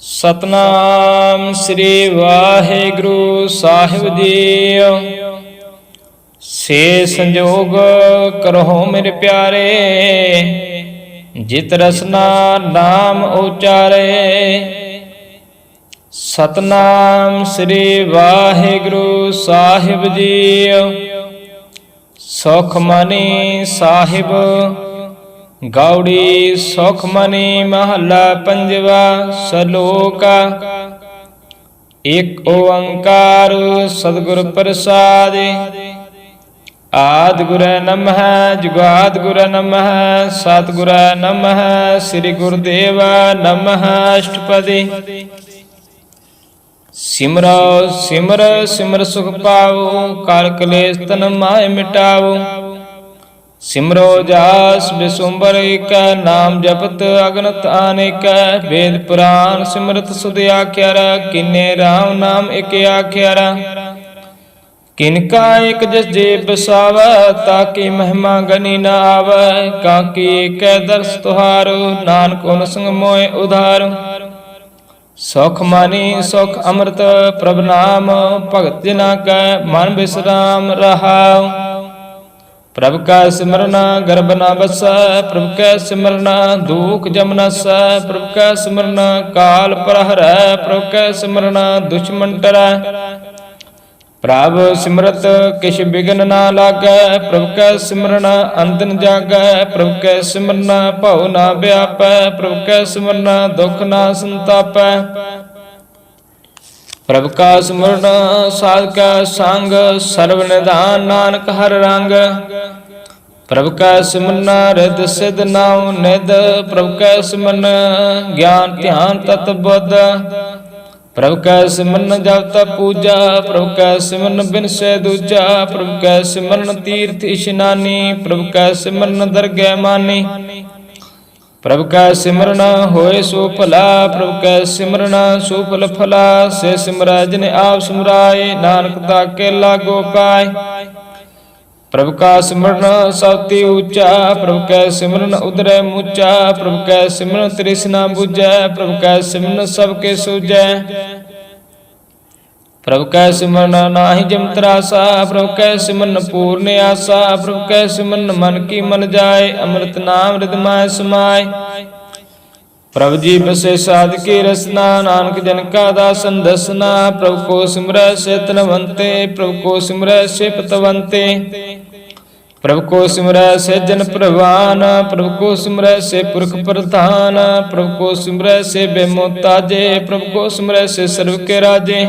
सतनाम श्री वाहिगुरु साहिब जीओ। से संजोग करहो मेरे प्यारे, जित रसना नाम उचारे। सतनाम श्री वाहिगुरु साहिब जीओ। सुखमनी साहिब गौड़ी सुखमनी महला पंजवा सलोक। एक ओंकार सतगुर प्रसाद। आदि गुर नमः जुगाद गुर नमः सतगुर नमः श्री गुरुदेव नमः अष्टपदी। सिमरो सिमर सिमर सुख पाओ, काल कलेश तन माय मिटाओ। सिमरो जास बिसुंबर एक, नाम जपत अगनत अनेक। वेद पुराण सिमरत सुध आख्यारा, किन्ने राम नाम एक आख्यारा। किनका एक जस जे बसावा, ताकि महिमा गनी न आवे। काकी एक दर्श तुहारो, नानक उन संग मोय उधारो। सुख मानी सुख अमृत प्रभ नाम, भगत जना कै मन विश्राम रहाओ। प्रभ का सिमरना गर्भ न बसै, प्रभ का सिमरना दुख जम नसै। प्रभ का सिमरना काल प्रहरै, प्रभ का सिमरना दुश्मन टरै। प्रभ सिमरत किछ बिघन न लागै, प्रभ का सिमरना अंत न जागै। प्रभ का सिमरना भव न व्यापै, प्रभ का सिमरना दुख न संतापै। प्रभ का सिमरन साध का संग, सर्व निधान नानक हर रंग। प्रभ का सिमरन रिद सिद्ध नाम निध, प्रभ का सिमरन ज्ञान ध्यान तत बुद्ध। प्रभ का सिमरन जप तप पूजा, प्रभ का सिमरन बिन से दूजा। प्रभ का सिमरन तीर्थ इशनानी, प्रभ का सिमरन दरगह मानी। प्रभ का सिमरन होए सो भला, प्रभ का सिमरन सुफल फला। से सिमरै जिन आप सिमराए, नानक ताके लागो पाए। प्रभ का सिमरन सबती ऊंचा, प्रभ का सिमरन उदरै मूचा। प्रभ का सिमरन तृष्णा बुझै, प्रभ का सिमरन सबके सूझै। प्रभ का सिमरन नाहि जम त्रासा, प्रभ का सिमरन पूर्ण आसा। प्रभ का सिमरन मन की मन जाए, अमृत नाम हृदय समाय। प्रभ जी बसे साध की रसना, नानक जन का दासन दसना। प्रभ को सिमरै से तनवंते, प्रभ को सिमरै से पतवंते। प्रभ को सिमरै से जन प्रवान, प्रभ को सिमरै से पुरख प्रधान। प्रभ को सिमरै से बेमोताजे, प्रभ को सिमरै से सर्व के राजे।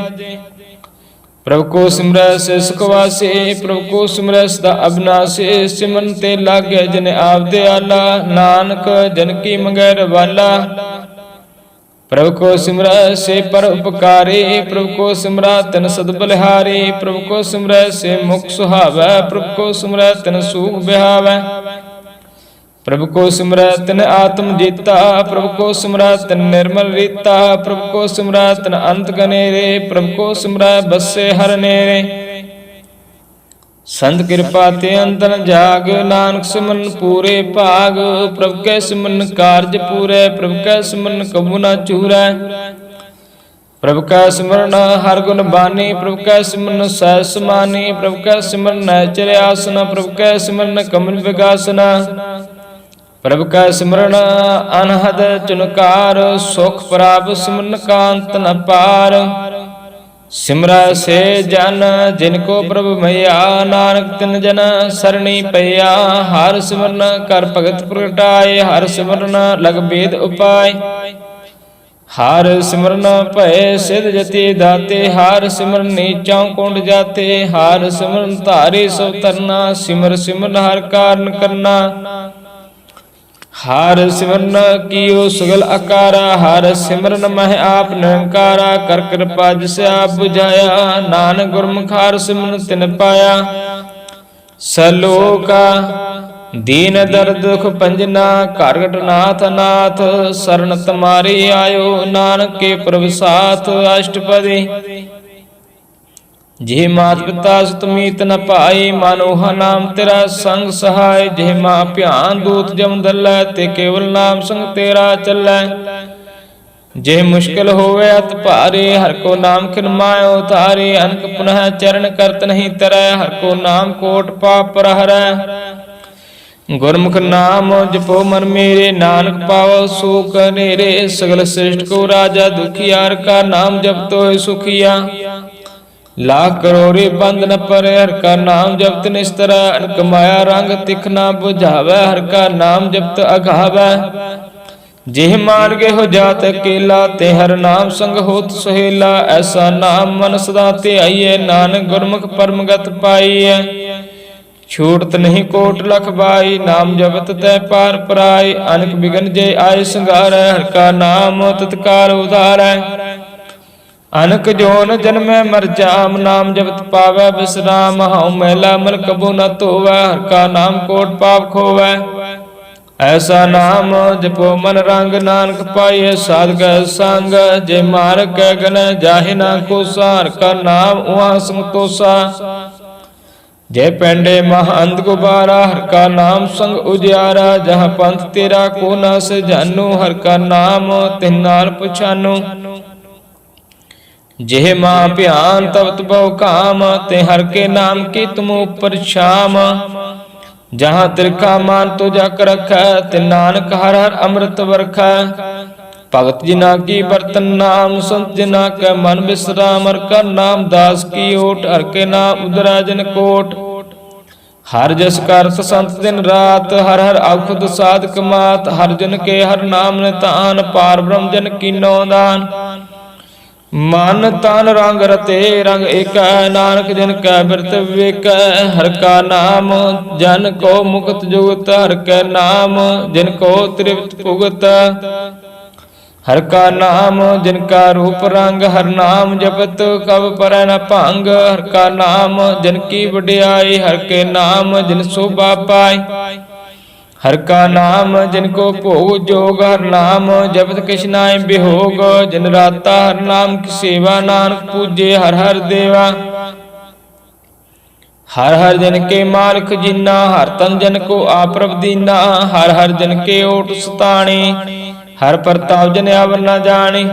प्रभु को सिमरै से सुखवासी, प्रभु को सिमरै सदा अविनाशी। सिमरन ते लागे जन आप दयाला, नानक जन की मंगैर वाला। प्रभु को सिमरै से पर उपकारी, प्रभु को सिमरै तन सद बलिहारी। प्रभु को सिमरै से मुख सुहावै, प्रभु को सिमरै तन सूख बिहावै। प्रभु को सिमरै तन आत्म जीता, प्रभु को सिमरै तन निर्मल रीता। प्रभु को सिमरै तन अंत गनेरे, प्रभु को सिमरै बसे हर नेरे। संत कृपा ते अंतन जाग, नानक सिमरन पूरे भाग। प्रभु के सिमरन कारज पूरे, प्रभु के सिमरन कबू न चूरै। प्रभु का सिमरन हर गुण बानी, प्रभु का सिमरन सहज समानी। प्रभु का सिमरन नैचर आसन, प्रभु का सिमरन कमल विगासना। प्रभु का सिमरन अनहद चुनकार, सुख प्राप सिमरन कांत न पार। सिमरै से जन जिनको प्रभु मैया, नानक तिन जन सरणी पैया। हर सिमरन कर भगत प्रगटाए, हर सिमरन लग भेद उपाय। हर सिमरन भय सिद्ध जति दाते, हर सिमरन नीचों कुंड जाते। हर सिमरन धारे सब तरना, सिमर सिमरन हर कारण करना। हर सिमरन कियो सगल अकारा, हर सिमरन मह आप निरंकारा। कर कृपा जिसे आप बुझाया, नानक गुरमुख हर सिमरन तिन पाया। सलोका दीन दर्द दुख पंजना, कारगट नाथ नाथ। शरण तुम्हारी आयो, नानक के प्रभु साथ अष्टपदी। जे मात पिता सुत मीत न पाई, मानोहा नाम तेरा संग सहाय। जे मां भ्यान दूत जम दलै, ते केवल नाम संग तेरा चलै। जे मुश्किल होवे अत भारे, हर को नाम खिन मायो तारे। अनक पुनः चरण करत नहीं तरੈ, हर को नाम कोट पाप पर हरै। गुरमुख नाम जपो मन मेरे, नानक पावो सुख नेरे। सगल श्रेष्ठ को राजा दुखियार, का नाम जपत होय सुखिया। लाख करोड़े बंद न परे, हर का नाम जपत निस्तर। अनक माया रंग तिख न बुझावै, हर का नाम जपत अघावै। जेह मार्गे हो जात अकेला, ते हर नाम संग होत सुहेला। ऐसा नाम मन सदा ते आइए, नानक गुरमुख परमगत पाइए। छूटत नहीं कोट लख बाई, नाम जपत तै पार पराई। अनक बिघन जे आय संगारै, हर का नाम तत्काल उधारै। अनक जोन जन्मै मर जाम, नाम जपत पावै विश्राम। हਉ मैला मल कबू न धोवै, हर का नाम कोट पाप खोवै। ऐसा नाम जपो मन रंग, नानक पाइए साधक संग। जे मार्ग कै गन जाहि ना कोसा, हर का नाम उहाँ संतोषा। जय पेंडे महाअंध गुबारा, हर का नाम संग उजियारा। जहाँ पंथ तेरा को न से जानू, हर का नाम तिन नाल पछानू। जेह मां प्यान तब तबौ काम, ते हर के नाम की तुम ऊपर छाम। जहाँ तिरखा मान तो जक रखै, ते नानक हर हर अमृत बरखै। भगत जिना की बर्तन नाम, संत जिना के मन विश्राम। हर का नाम दास की ओट, हर के नाम उदरा जिन कोट। हर जस करत संत दिन रात, हर हर औखद साधक मात। हर जन के हर नाम नितान, पार ब्रह्म जन कीनो दान। मन तन रंग रते रंग एक, नानक जन कै बिरत विवेक। हर का नाम जन को मुक्त जुगत, हर कै नाम जिन को त्रिवत भुगत। हर का नाम जिनका रूप रंग, हर नाम जपत कब पर न भंग। हर का नाम जिन की वडियाई, हर के नाम जिन शोभा पाई। हर का नाम जिनको भोग जोग, हर नाम जपत किछ नाय बिहोग। जिन राता हर नाम की सेवा, नानक पूजे हर हर देवा। हर हर जन के मालिक जीना, हर तन जन को आपरब दीना। हर हर जन के ओट सताणी, हर प्रताप जन अवर न जानी।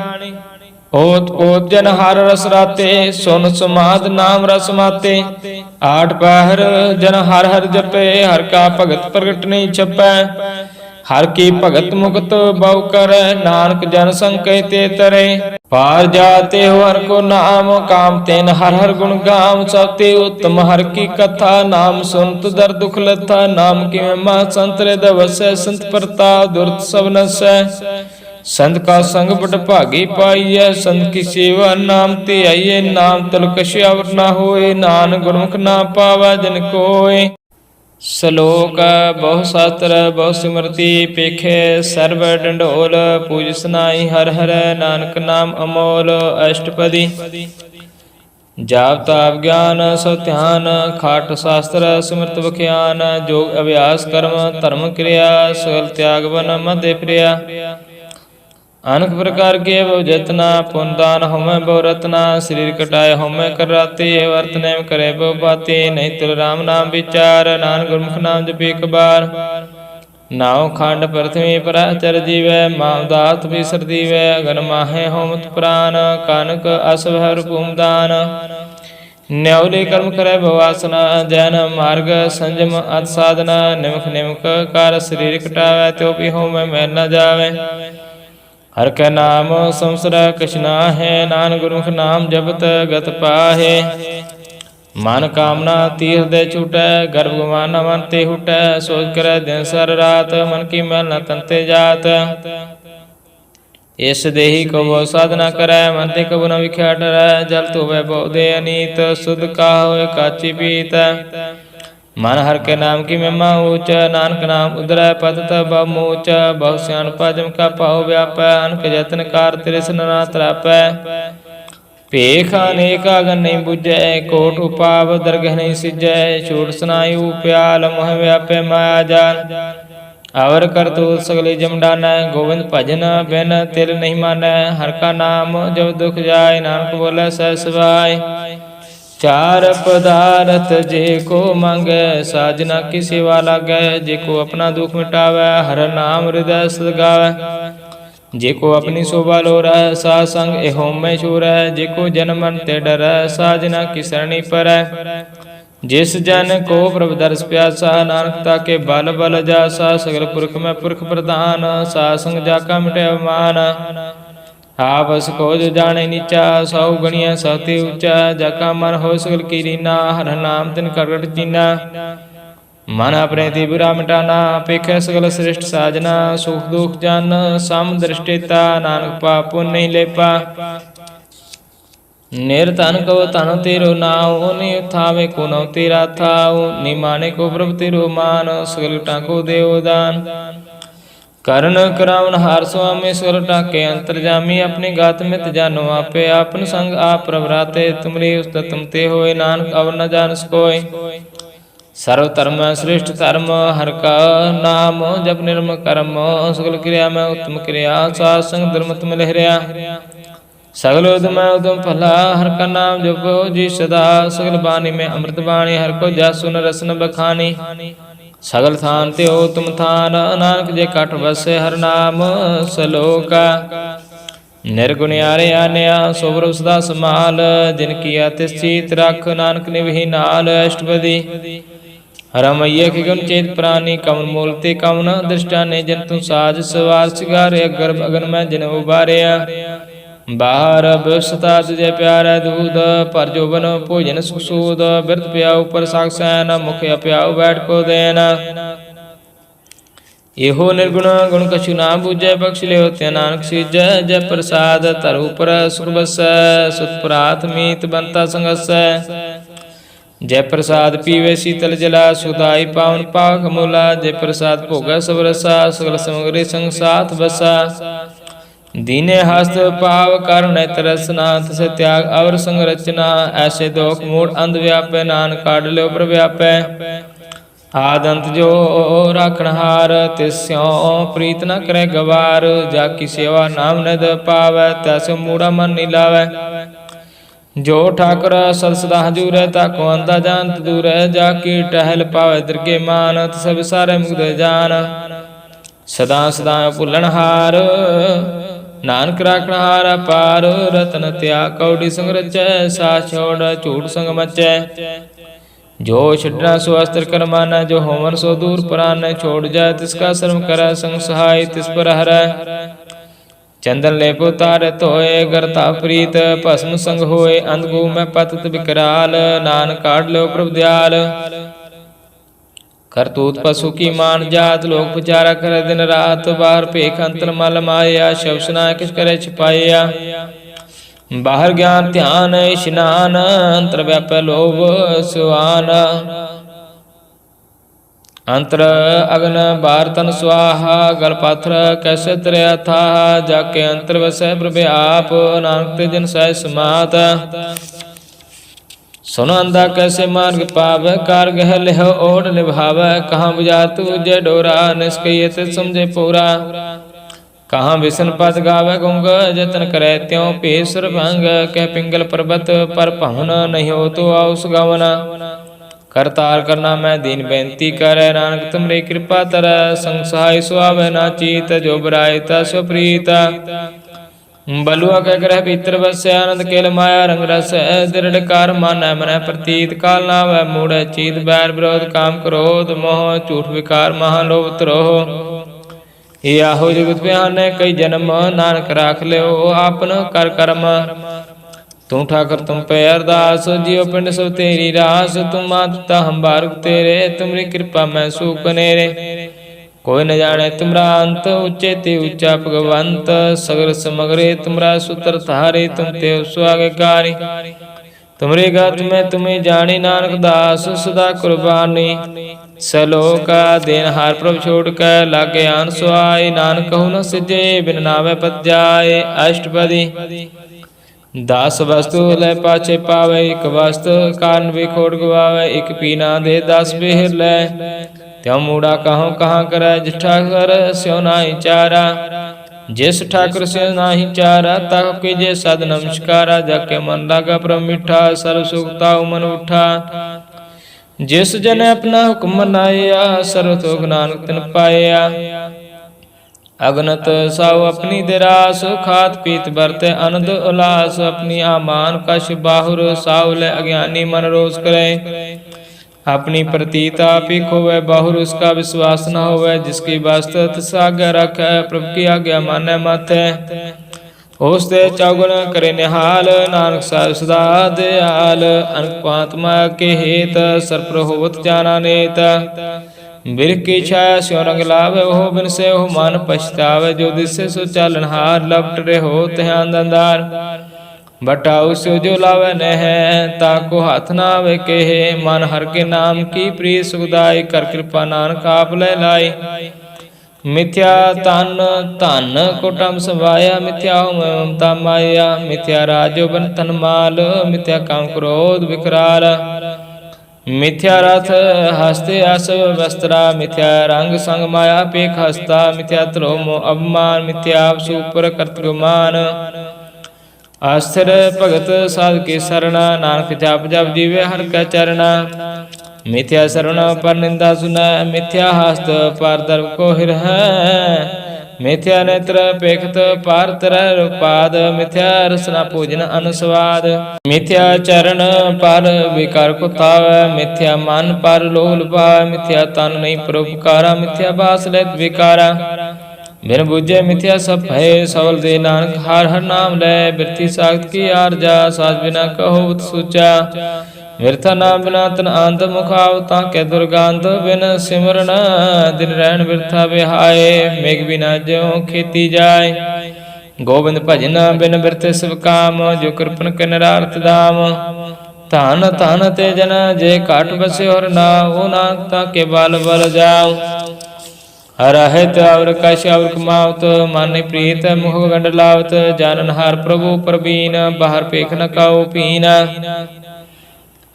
ओत पोत जन हर रस राते, सुन समाद नाम रस माते। आठ पहर जन हर हर जपे, हर का भगत प्रगट नहीं छपै। हर की भगत मुक्त बहु कर, नानक जन संकय ते तरे। पार जाते हो हर को नाम, काम तेन हर हर गुण गाम। सबते उत्तम हर की कथा, नाम सुनत दर दुख लथा। नाम की महिमा संत हृदय वसै, संत प्रताप दुरत सब नसै। संत का संग बड़ भागी पाइए, संत की सेवा नाम ते आइए। नाम तल कछु अवर न होए, नानक गुरमुख ना पावै जिन कोय। श्लोक बहु शास्त्र बहु सिमरति, पेखे सर्व डंडोल। पूज सनाई हर हर, नानक नाम अमोल। अष्टपदी जाप ताप ज्ञान सब ध्यान, खाट शास्त्र सिमरत बख्यान। जोग अभ्यास कर्म धर्म क्रिया, सकल त्याग वन मध्य प्रिया। अनेक प्रकार के बहु जतना, पुन दान होमै बहु रत्ना। शरीर कटाए होमै कर राते, वर्त नेम करे बहु बाते। नहीं तुल राम नाम विचार, नानक गुरमुख नाम जपे एक बार। नाव खंड प्रथमी पराचर जीवै, माम दात बिसर दीवै। अगन माहे होमत प्राण, कानक असभर भूमदान। न्याउले कर्म करे भवासना, जैन मार्ग संजम अत साधना। निमख निमक कार शरीर कटावै, त्यो भी होमै मैल न जावै। हर कै नाम संसर कछ नाहि, नानक गुरमुख नाम जपत गत पाहे। मन कामना तीर दे छूटै, गर्भ गुमान न मन ते हुटै। सोच करे दिन सर रात, मन की मैल न तनते जात। इस देही को वो साधना करै, मन ते कबू न विख्या डरै। जल धोवै बहु दे अनीत, शुद्ध का होए काची पीत। मन हर के नाम की महिमा ऊंच, नानक नाम उदरै पतत बहु मूच। बहु स्यानपा जम का पाहु व्यापै, अनक जतन कार तृष्ण न त्रापै। ਭੇਖ ਅਨੇਕ ਅਗਨ ਨਹੀਂ ਬੁਝੈ, ਕੋਟ ਉਪਾਵ ਦਰਗਹ ਨਹੀਂ ਸਿਜੈ। ਛੂਟ ਸੁਨਾਇਉ ਪਿਆਲ ਮੋਹ ਵਿਆਪੈ ਮਾਇਆ ਜਾਲ। ਅਵਰ ਕਰਤੂਤ ਸਗਲੇ ਜਮ ਡਾਨੈ, ਗੋਬਿੰਦ ਭਜਨ ਬਿਨ ਤਿਲ ਨਹੀਂ ਮਾਨੈ। ਹਰ ਕਾ ਨਾਮ ਜਬ ਦੁਖ ਜਾਏ, ਨਾਨਕ ਬੋਲੇ ਸਹਿ ਸਵਾਏ। चार पदार्थ जे को मांगै, साजना की सेवा लागै। जे को अपना दुख मिटावै, हर नाम हृदय सद गावै। जेको अपनी शोभा लोरा सा संग एहो में शूर जेको जन मन ते डर साजना की सरणी पर जिस जन को प्रभु दर्श प्यासा नानक ताके बल बल जासा सगल पुरख में पुरख प्रधान सा संग जाका मिटे अवमान आपस को जो जाने नीचा सौ गणिया सहते ऊंचा जाका मन हो सगल कीरीना हर नाम तिन करगट चीना मन अपने बुरा मिटाना अपेक्षा सगल श्रेष्ठ साजना सुख दुख जन सम दृष्टिता नानक पाप नहीं लेपा निरतन को तन तेरो नाव नि थावे को नव तेरा थाव निमाने को प्रभु तेरो मान सगल टाको देवदान करण करावन हार स्वामी सगल टाके अंतर्जामी अपने गात मित जानो आपे आपन संग आप प्रभराते तुमरे उस्तम ते होए नानक अवर न जान सकोय सर्व धर्म श्रेष्ठ धर्म हर का नाम जप निर्म कर्म सगल क्रिया में उत्तम क्रिया सात संग धर्म तुम लहरिया सगल उदम उदम फला हर का नाम जपो जी सदा सगल बानी में अमृत बाणी हर को जा सुन रसन बखानी सगल थान ते हो तुम थान नानक जे कट बसे हर नाम सलोका निर्गुणियारे आन्या सोबर सदा समाल जिनकी अतिश्चित रख नानक निवही नाल अष्टपदी रमैया के गुण चेत प्राणी कवन मूलते कवन दृष्टा ने जंतु साज सवार सिगार गर्भ अगन में जिन उबारे बाहर व्यवस्था तुझे प्यारा दूध पर जोबन भोजन सुसूद बिरत प्याऊ पर साक्षायन मुख प्याऊ बैठ को देना एहो निर्गुण गुण कछु ना बूझे बख्श ले होते नानक सिज जय प्रसाद तरु पर सुख बस सुतप्रात मीत बनता संगस जय प्रसाद पीवे शीतल जला सुदाई पावन पाक मूला जय प्रसाद भोगा सब रसा सगल समग्री संग साथ बसा दीने हस्त पाव करुण तरसनाथ से त्याग अवर संग रचना ऐसे दोख मूड अंध व्यापे नान काढ़ लो प्रव्यापे आदंत जो राखनहार तिस्यों प्रीत न करे गवार जाकी सेवा नाम नद पावे तैसे मूढ़ा मन नीलावे जो ठाकुर सरसदा हजूर ताको अंधा जानत दूर जाकी टहल पावे दरगे मान सब सारे मुग्ध जान सदा सदा भुलनहार नानक राखनहार पार रतन त्याग कौड़ी संग रचै सा छोड़ झूठ संग मचै जो छड़ना सो अस्त्र करमाना जो होमन सो दूर परान छोड़ जाए तिसका शर्म करे संग सहाय तिस पर हर चंदन ले पुतार तोए गरता प्रीत भस्म संग होए अंधगु में पतत विकराल नान काढ़ लो प्रभु दयाल करतूत पशु की मान जात लोग पुचारा करे दिन रात बाहर पेख अंतर मल माया शवसना किस करे छिपाया बाहर ज्ञान ध्यान स्नान अंतर व्याप लोभ सुहान अंतर अग्न बार तन स्वाहा गल पाथर कैसे तरया था जाके अंतर वसै प्रभु आप नानक जन सह समात सुनो अंधा कैसे मार्ग पावे कार गह लेह ओढ़ निभावे कहाँ बुझा तू जय डोरा निष्कयत समझे पूरा कहाँ विसन पद गावे गुंग जतन करे त्यों पेसर भंग कह पिंगल पर्वत पर पहुन नहीं हो तो आउस गवना करतार करना मैं दीन बेनती करे नानक तुमरे कृपा तर संग सहाय सुआवे ना चीत जो बरायता सुप्रीता बलुआ कह ग्रह भीतर बसे आनंद केल माया रंग रस दृढ़ कार मन मन प्रतीत काल ना वह मूढ़ चीत बैर विरोध काम क्रोध मोह झूठ विकार महालोभ त्रोह याहो जगत बयान कई जन्म नानक राख ले आपन कर कर्म तू ठाकर तुम पे अरदास जियो पिंड सो तेरी रास तुम माता हम बारुक तेरे तुमरी कृपा मैं सूख नेरे कोई न जाने तुमरा अंत उच्चे ते उच्चा भगवंत सगर समग्रे तुमरा सूत्र धारे तुम ते स्वागकारी तुमरे गत में तुम्हें जानी नानक दास सदा कुर्बानी सलोका देन हार प्रभु छोड़ कर लागे आन सुआय नानक कहु न सिजे बिन नावे पत जाए अष्टपदी दास वस्तु ले पाछे पावे एक वस्तु कारण भी खोड़ गवावे एक पीना दे दास बेहर ले त्यों मूड़ा कहो कहाँ करे जिस ठाकर स्यो नाही चारा जिस ठाकुर से नाही चारा तक कीजे सद नमस्कारा जाके मन लागा प्रभु मिठा सर्व सुखता मन उठा जिस जन अपना हुक्म मनाया सर्व सुख नानक तिन पाया अगनत साव अपनी दिरास, खात पीत बरते आनंद उल्लास। अपनी आमान कश बाहुर, सावले अज्ञानी मन रोष करे। अपनी प्रतीत आप ही खोवे, बाहुर उसका विश्वास न होवे। जिसकी वस्तु तिस आज्ञा रखै, प्रभु की आज्ञा मानै माथै। होसते चौगुन करे निहाल, नानक साहिब सदा दयाल। अनक पात्मा के हेत, सर्पर होवत जाना नेत। बिरख की छाया स्यों रंग लावे, हो बिन से हो मन पछतावे। जो दिसे सो चालनहार, लपट रे हो ध्यान दंदार। बटाऊ सो जो लावे नह, ताको हाथ ना आवे केहे। मन हर के नाम की प्रिय सुखदाई, कर कृपा नानक आप ले लाई। मिथ्या तन धन कुटुम सवाया, मिथ्या ममता माया। मिथ्या राजो बन तन माल, मिथ्या काम क्रोध विकराल। मिथ्या रथ हस्ते अस वस्त्रा, मिथ्या रंग संग माया पेख हस्ता। मिथ्या त्रोम अवमान, मिथ्या सुपर कर्तमान। आस्थिर भगत साध के सरना, नानक जप जप जीवे हर का चरना। मिथ्या शरण पर निंदा सुनै, मिथ्या हस्त पर दर्व को हिर है। मिथ्या नेत्र पेखत पार तरह रूपाद, मिथ्या रसना पूजन अनुस्वाद। मिथ्या चरण पर विकार को तावै, मिथ्या मन पर लोभ लुभावै। मिथ्या तन नहीं परोपकारा, मिथ्या बास लेत विकारा। बिन बुझे मिथ्या सब भय, सवल दे नानक हर हर नाम लै। बिरथी साख्त की आरजा, साज बिना कहो उत सूचा। मिर्था नाम बिना तन आंत मुखावता के दुर्गांत। बिन सिमरन दिन रहन बिरथा बिहाए, मेघ बिना ज्यों खेती जाय। गोविंद भजन बिन बिरथे सब काम, जो कृपन के निरार्थ धाम। धन धन ते जन जे काट बसे और ना, वो नानकता के बल बल जाओ। रहत और कश और कमावत, माने प्रीत मुख गंड लावत। जानन हार प्रभु प्रवीण, बाहर पेख न काओ पीना।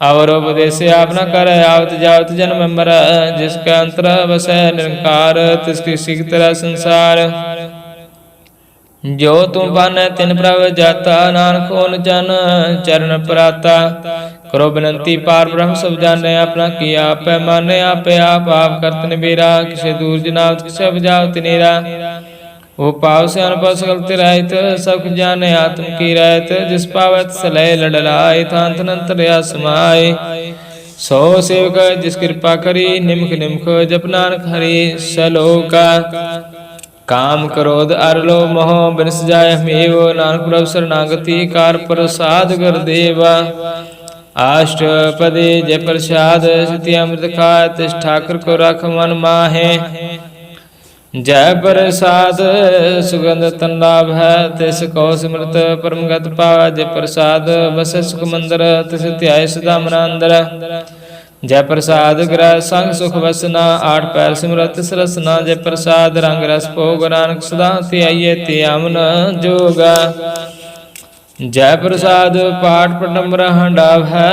और उपदेश आप न कर, आवत जावत जन्म मर। जिसका अंतर बसै निरंकार, तिसकी सिख तरह संसार। जो तुम बन तिन प्रभ जाता, नानक ओन जन चरण पराता। करो बिनती पार ब्रह्म सब जाने, अपना किया आपै माने। आपे आप करत निबेरा, किसे दूर जनावत किसे बजावत नेरा। वो पाव से अनुभव सकल तिराहित, सब जाने आत्म की रहत। जिस पावत सलय लड़लाय, थांत नंतर या समाय। सो सेवक जिस कृपा करी, निमख निमख जप नानक हरि सलोका। काम क्रोध अर लोभ मोह बिन सजाय हमेव, नानक प्रभु शरणागति कार प्रसाद कर देवा। अष्टपदी जय प्रसाद, सिद्धि अमृत खाय। तिस ठाकुर को रख मन माहे, जय प्रसाद सुगंध तन लाभ है। तिस को सिमृत परम गत पावै, जय प्रसाद बस सुख मंदिर। तिस ध्याय सदा मन अंदर, जय प्रसाद ग्रह संग सुख वसना। आठ पैर सिमरत सरसना, जय प्रसाद रंग रस भोग। नानक सदा ध्याइये ते अमन जोगा। जय प्रसाद पाठ पटम हंडाव है,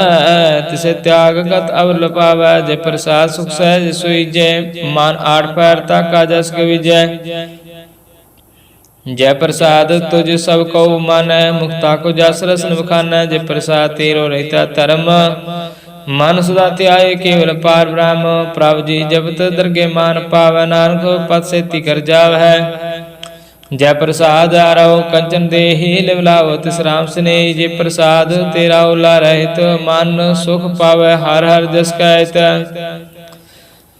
तिसे त्याग गत अवर लपावै। जय प्रसाद सुख सहज सोई जय, मान आठ पैर ताका जस विजय। जय प्रसाद तुझ सब को मानै, मुक्ता को जस रसन बखानै। जय प्रसाद तेरो रहता धर्म, मन सदा त्याय केवल पार ब्रह्म। प्रभु जी जपत दरगे मान पावै, नानक पद सेति कर जाव है। जय प्रसाद आरो कंचन देहि, लिव लाओ तिस राम स्नेह। जय प्रसाद तेरा ओला रहित, मन सुख पावै हर हर जस कहत।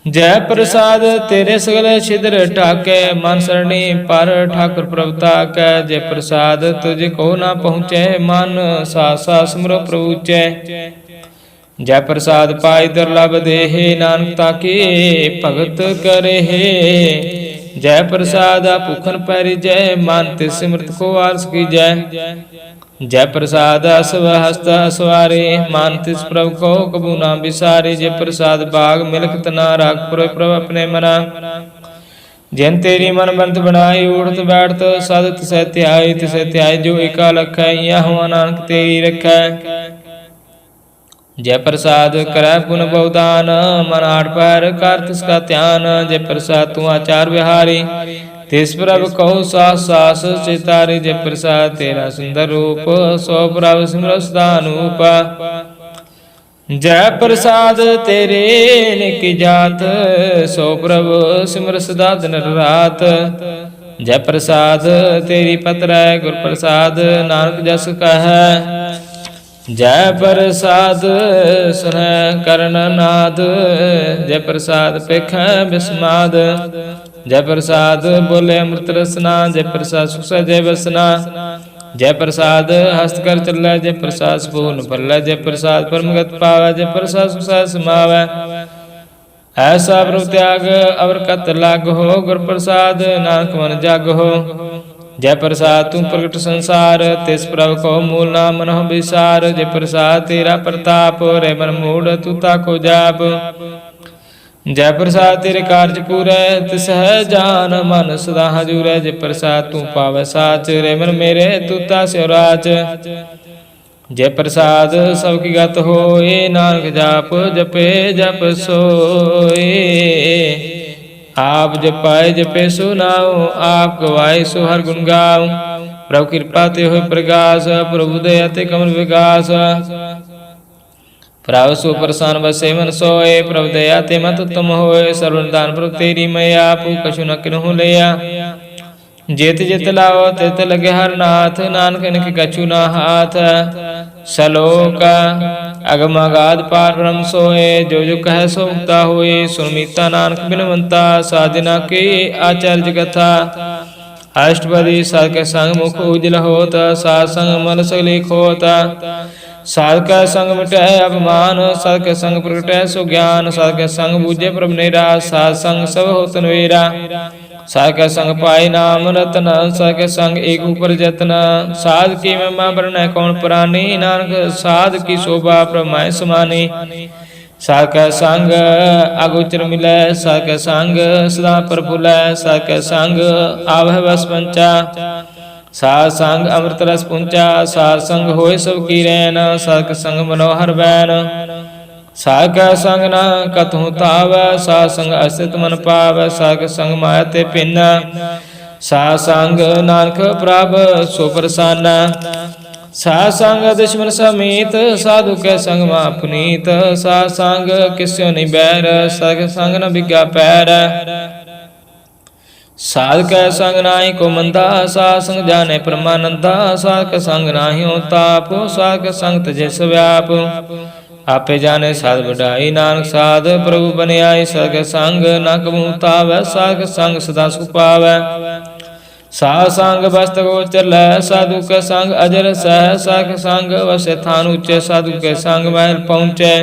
जय प्रसाद तेरे सगल छिद्र ठाके, मन सरणी पर ठाकुर प्रभु ताकै। जय प्रसाद तुझ को ना पहुँचे, मन सा सा सिमरो प्रभु चै। जय प्रसाद पाई दुर्लभ देहे, नानक ताके भगत करे। जय प्रसाद भूखन पैरी जय, मान तिस सिमरत को आरस की जय। जय प्रसाद असव हस्त सवारे, मान तिस प्रभु को कबू ना बिसारे। जय प्रसाद बाग मिलक तना, राख प्रभु अपने मना। जिन तेरी मन बंत बनाई, उठत बैठत साध तिसै त्याय। तिसै त्याय जो एका लखै, यहाँ नानक तेरी रखै। जय प्रसाद करै पुन बहुदान, मन आठ पैर कर तिसका ध्यान। जय प्रसाद तू आचार विहारी, तिस प्रभ कहो सास सास चितारी। जय प्रसाद तेरा सुंदर रूप, सो प्रभ सिमरो सदा अनूप। जय प्रसाद तेरे निकी जात, सो प्रभ सिमर सदा दिन रात। जय प्रसाद तेरी पत्र गुर प्रसाद नानक जस कहै। जय प्रसाद सुन कर्ण नाद जय प्रसाद पेख बिस्माद। जय प्रसाद बोले अमृत रसना जय प्रसाद सुख जय बसना। जय प्रसाद हस्त कर चलै जय प्रसाद पूर्ण फल जय प्रसाद परमगत पावै। जय प्रसाद सुख समावै ऐसा प्रभु त्याग अवर कत लाग हो। गुर प्रसाद नानक मन जग हो। जय प्रसाद तू प्रगट संसार तिस प्रभु को मूल नाम मनोह विसार। जय प्रसाद तेरा प्रताप रे मन मूढ़ तू ताको जाप। जय प्रसाद तेरे कार्य पूरे तिस है जान मन सदा हजूर। जय प्रसाद तू पावै साच रे मन मेरे तू तास्यो राच। जय प्रसाद सब की गत होए नानक जाप जपे जप सोए। आप जपाए जपे सो नाओ आप गवाए सो हर गुण गाओ। प्रभु कृपा ते होए प्रकाश प्रभु दया ते कमल विकास। प्रभु सो प्रसन्न बसे मन सोए प्रभु दया ते मत उत्तम होए। सर्वदान प्रभु तेरी मैया आपू कछु न किन्हु लिया। जित जित लाओ तित लगे हर नाथ नानक इनके कछु न हाथ। सलोक अगम अगाध पार ब्रह्म सोए जो जो कह सो मुक्ता होए। सुनमीता नानक बिनवंता साधना के आचार्य कथा। अष्टपदी साध के संग मुख उजल होत साध संग मल सगले खोत। साध का संग मिटै अपमान साध के संग प्रगटै सो ज्ञान। साध के संग बूझे प्रभु नेरा साध संग सब होत नवेरा। साध के संग पाए नाम रतन साध के संग एक ऊपर जतन। साध की महिमा वर्णै कौन पुरानी नानक साध की शोभा प्रमाय समानी। साध के संग अगोचर मिलै साध के संग सदा प्रफुल्लै। साध के संग आवह बस पंचा साध संग अमृत रस पुंचा। साध संग होए सब की रैन साध के संग मनोहर बैन। साध के संग न कतहु तावै साध संग अस्तित्व मन पावै। साध के संग माया ते भिन्न साध संग नानक प्रभ सो प्रसन्न। साध संग दुश्मन समीत साधु के संग मां पुनीत। साध संग किस्यो नहीं बैर साध के संग न बिगा पैर। साध के संग नाहि को मंदा साध संग जाने परमानंदा। साध के संग नाहि हो ताप साध के संग तजे सव्याप। आपे जाने साध बढ़ाई नानक साध प्रभु बने आई। साध के संग न कबू तावै साध के संग सदा सुख पावै। साध संग बस्त गोचर लै साधु के संग अजर सह। साध के संग वसे थान ऊंचे साधु के संग महल पहुँचे।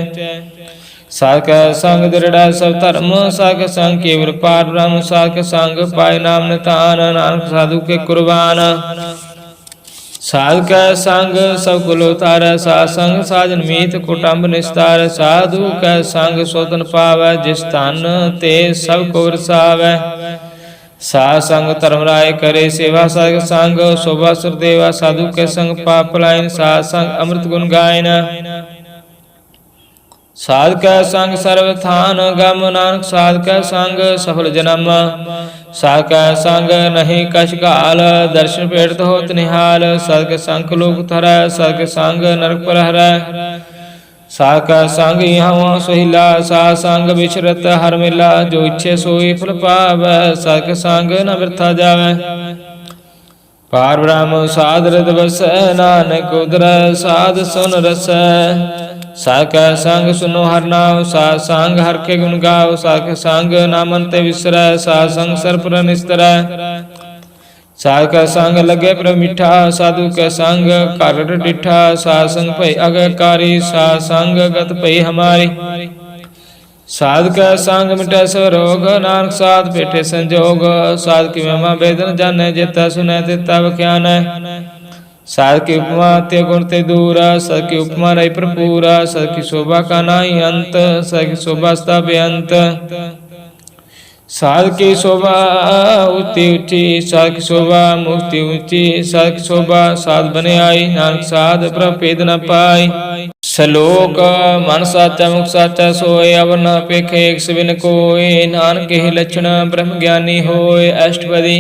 साध के संग दृढ़ सब धर्म साध के संग केवल पार ब्रह्म। साध के संग पाए नाम नितान नानक साधु के कुर्बान। साधु के संग सब कुल उतारै साध संग साजन मीत कुटुंब निस्तार। साधु के संग सोतन पावै जिस तन ते सब को रसावै। साध संग धर्म राय करे सेवा साध के संग शोभा सुरदेवा। साधु के संग पाप पलायन साध संग अमृत गुण गायन। साध के संग सर्वथान गम नानक साध के संग सफल जन्म। साध के संग नहीं कछ काल दर्शन पेट होत निहाल। साध के संग लोक थरै साध के संग नरक पर हरै। साध के संग यहाँ सोहिला साध संग विचरत हर मिला। जो इच्छे सोई फल पावै साध के संग न वृथा जावै। पार ब्रह्म साध हृद बसै नानक उदरै साध सुन रसै। साध के संग सुनो हर नाम साध संग हर के गुण गाओ। साध के संग नामन ते विसरै साध संग सर पर निस्तरै। साध के संग लगे प्रभु मिठा साधु के संग कर डिठा। साध संग भई आज्ञाकारी साध संग गत भई हमारी। साध के संग मिटै सब रोग नानक साध पेठे संजोग। साध की महिमा वेदन जानै जेता सुनै तेता बख्यानै। साध की उपमा ते गुण ते दूर साध की उपमा रही भरपूर। साध की शोभा का नाहि अंत साध की शोभा सदा बेअंत। साध की शोभा ऊंची ऊंची साध की शोभा मुक्ति ऊंची। साध की शोभा साध बने आई नानक साध प्रभु भेद न पाई। सलोक मन साचा मुख साचा सोए अवर न अपेखे एक सबिन कोय। नानक के लक्षण ब्रह्म ज्ञानी होय। अष्टपदी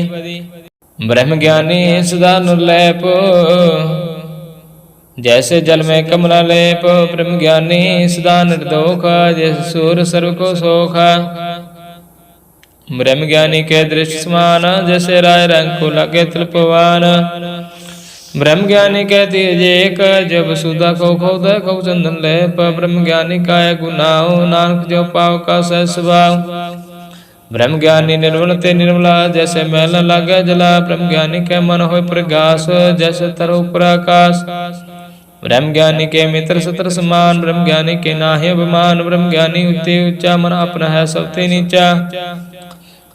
ब्रह्म ज्ञानी सदा निर्लैप जैसे जल में कमला लेप। ब्रह्म ज्ञानी सदा निर्दोख जैसे सूर सर्व को सोख। ब्रह्म ज्ञानी के दृष्टि समान, जैसे राय रंग को लगे तिलपवान। ब्रह्म ज्ञानी कहती है एक, जब सुधा को खोद खो चंदन लेप। ब्रह्म ज्ञानी का गुनाह, नानक जो पाव का सह स्वभाव। ब्रह्म ज्ञानी निर्मल ते निर्मला, जैसे मैल न लागे जला। ब्रह्म ज्ञानी के मन होय प्रगास, जैसे तरु प्रकाश। ब्रह्म ज्ञानी के मित्र सत्र समान, ब्रह्म ज्ञानी के नाहि अभिमान। ब्रह्म ज्ञानी उच्च ऊंचा, मन अपना है सबते नीचा।